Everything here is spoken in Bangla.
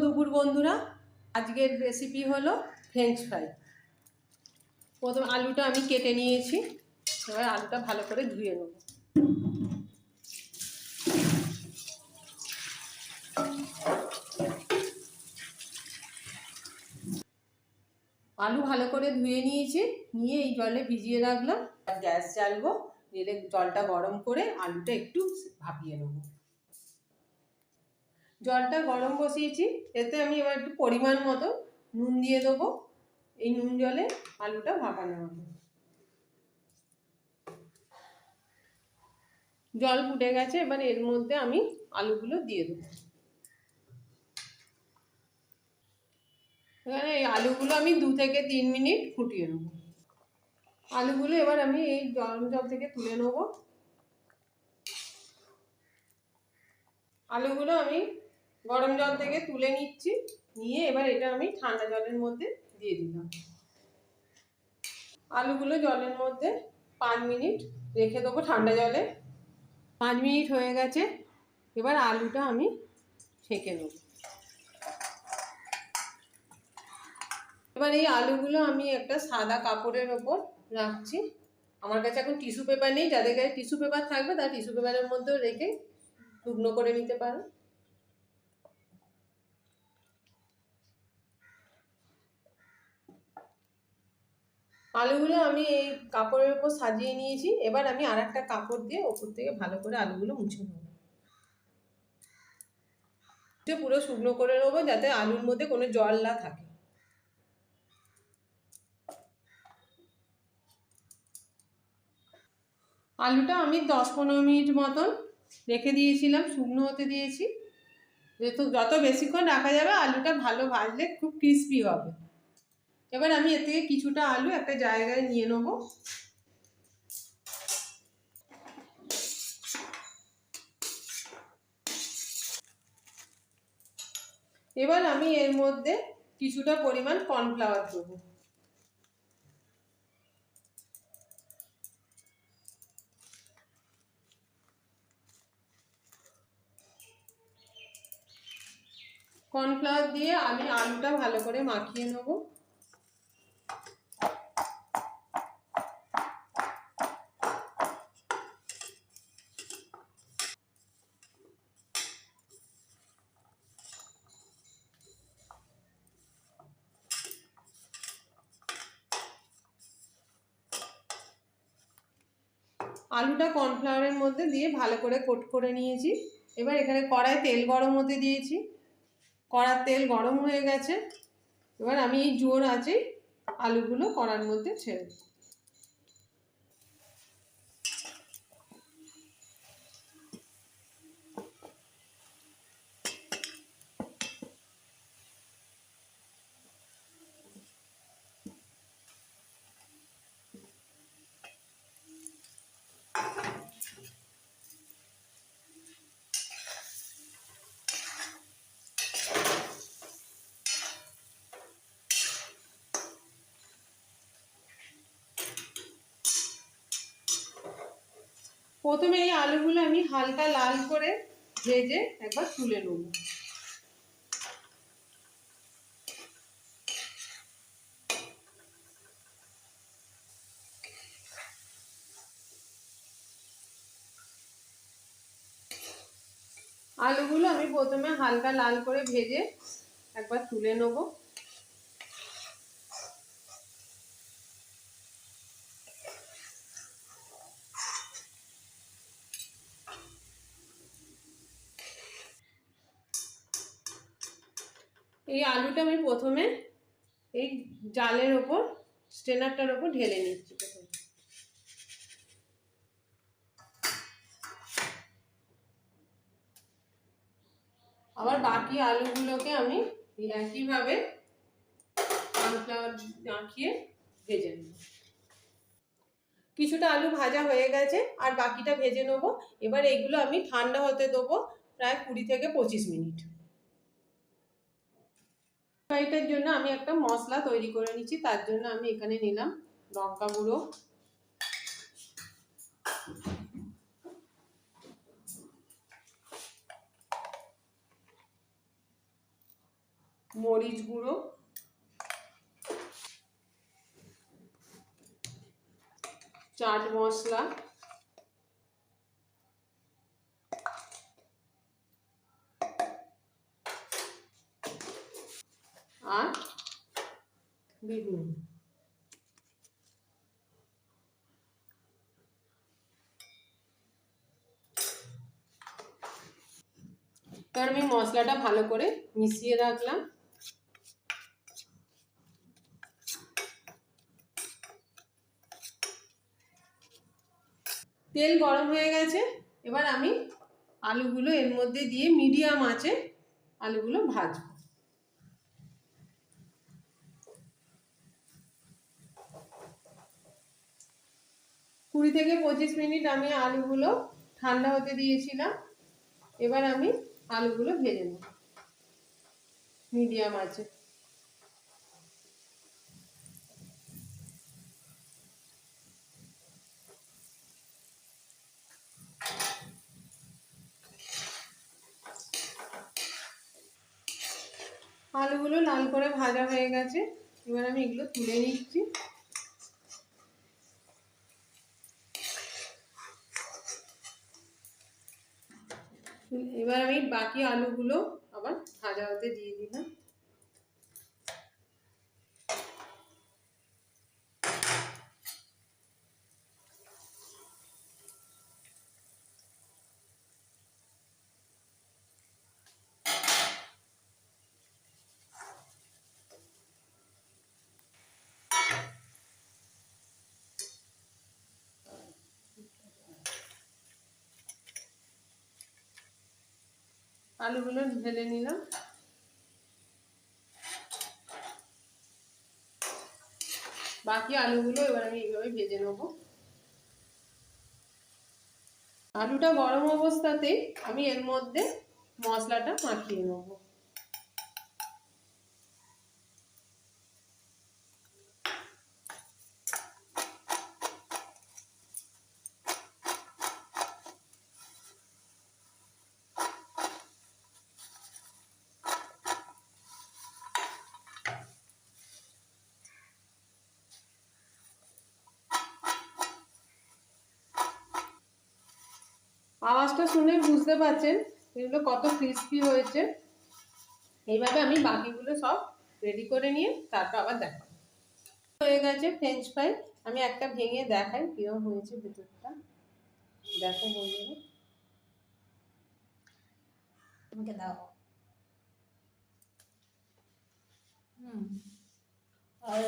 দুপুর বন্ধুরা, আজকের রেসিপি হলো ফ্রেঞ্চ ফ্রাই। প্রথম আলুটা আমি কেটে নিয়েছি, এবার আলুটা ভালো করে ধুয়ে নেব। আলু ভালো করে ধুয়ে নিয়েছি, নিয়ে এই জলে ভিজিয়ে রাখলাম। গ্যাস জ্বালবো, দিয়ে জলটা গরম করে আলুটা একটু ভাপিয়ে নেব। জলটা গরম বসিয়েছি, এতে আমি এবার একটু পরিমাণ মতো নুন দিয়ে দেবো। এই নুন জলে আলুটা ভাপানো হবে। জল ফুটে গেছে, এবার এর মধ্যে আমি আলুগুলো দিয়ে দেবো। এখানে এই আলুগুলো আমি 2 থেকে 3 মিনিট ফুটিয়ে নেব। আলুগুলো এবার আমি এই গরম জল থেকে তুলে নেব। আলুগুলো আমি গরম জল থেকে তুলে নিচ্ছি, নিয়ে এবার এটা আমি ঠান্ডা জলের মধ্যে দিয়ে দিলাম। আলুগুলো জলের মধ্যে 5 মিনিট রেখে দেবো ঠান্ডা জলে। 5 মিনিট হয়ে গেছে, এবার আলুটা আমি ছেঁকে নেব। এবার এই আলুগুলো আমি একটা সাদা কাপড়ের ওপর রাখছি। আমার কাছে এখন টিস্যু পেপার নেই, যাদের কাছে টিস্যু পেপার থাকবে তারা টিস্যু পেপারের মধ্যেও রেখে শুকনো করে নিতে পারো। আলুগুলো আমি এই কাপড়ের উপর সাজিয়ে নিয়েছি, এবার আমি আর একটা কাপড় দিয়ে ওপর থেকে ভালো করে আলুগুলো মুছে নেব। পুরো শুকনো করে নেবো, যাতে আলুর মধ্যে কোনো জল না থাকে। আলুটা আমি 10-15 মিনিট মতন রেখে দিয়েছিলাম, শুকনো হতে দিয়েছি। যেহেতু যত বেশিক্ষণ রাখা যাবে আলুটা ভালো ভাজলে খুব ক্রিস্পি হবে। এবার আমি এর থেকে কিছুটা আলু একটা জায়গায় নিয়ে নেব। এবার আমি এর মধ্যে কিছুটা পরিমাণ কর্নফ্লাওয়ার দেবো। কর্নফ্লাওয়ার দিয়ে আমি আলুটা ভালো করে মাখিয়ে নেব। আলুটা কর্নফ্লাওয়ারের মধ্যে দিয়ে ভালো করে কোট করে নিয়েছি। এবার এখানে কড়াই তেল গরম হতে দিয়েছি। কড়ার তেল গরম হয়ে গেছে, এবার আমি এই জোর আছে আলুগুলো কড়ার মধ্যে ছেড়ে দেব। প্রথমে এই আলুগুলো আমি হালকা লাল করে ভেজে একবার তুলে নেব। আলুগুলো আমি প্রথমে হালকা লাল করে ভেজে একবার তুলে নেব। এই আলুটা আমি প্রথমে এই জালের ওপর স্ট্রেনারটার ওপর ঢেলে নিচ্ছি। আবার বাকি আলুগুলোকে আমি একইভাবে কর্নফ্লাওয়ার মাখিয়ে ভেজে নেব। কিছুটা আলু ভাজা হয়ে গেছে, আর বাকিটা ভেজে নেবো। এবার এগুলো আমি ঠান্ডা হতে দেবো প্রায় 20 থেকে 25 মিনিট। ফ্রাইটার জন্য আমি একটা মশলা তৈরি করে নিচ্ছি। তার জন্য আমি এখানে নিলাম লঙ্কা গুঁড়ো, মরিচ গুঁড়ো, চাট মশলা, আর বেগুন। এবার আমি মশলাটা ভালো করে মিশিয়ে রাখলাম। তেল গরম হয়ে গেছে, এবার আমি আলুগুলো এর মধ্যে দিয়ে মিডিয়াম আঁচে আলুগুলো ভাজবো। 20 থেকে 25 মিনিট আমি আলুগুলো ঠান্ডা হতে দিয়েছিলাম। এবার আমি আলুগুলো ভেজে নেব মিডিয়াম আঁচে। আলুগুলো লাল করে ভাজা হয়ে গেছে, এবার আমি এগুলো তুলে নিচ্ছি। এবার আমি বাকি আলুগুলো আবার ভাজা হতে দিয়ে দিলাম। আলুগুলো ঢেলে নিলাম। বাকি আলুগুলো এবার আমি এইভাবে ভেজে নেব। আলুটা গরম অবস্থাতেই আমি এর মধ্যে মশলাটা মাখিয়ে নেব। আওয়াজটা শুনে বুঝতে পারছেন এগুলো কত ক্রিস্পি হয়েছে। এইভাবে আমি বাকিগুলো সব রেডি করে নিয়ে তারপর আবার দেখাবো। হয়ে গেছে ফ্রেঞ্চ ফ্রাই। আমি একটা ভেঙে দেখাই কিরকম হয়েছে ভেতরটা। দেখো বন্ধুরা, আমাকে দাও। আর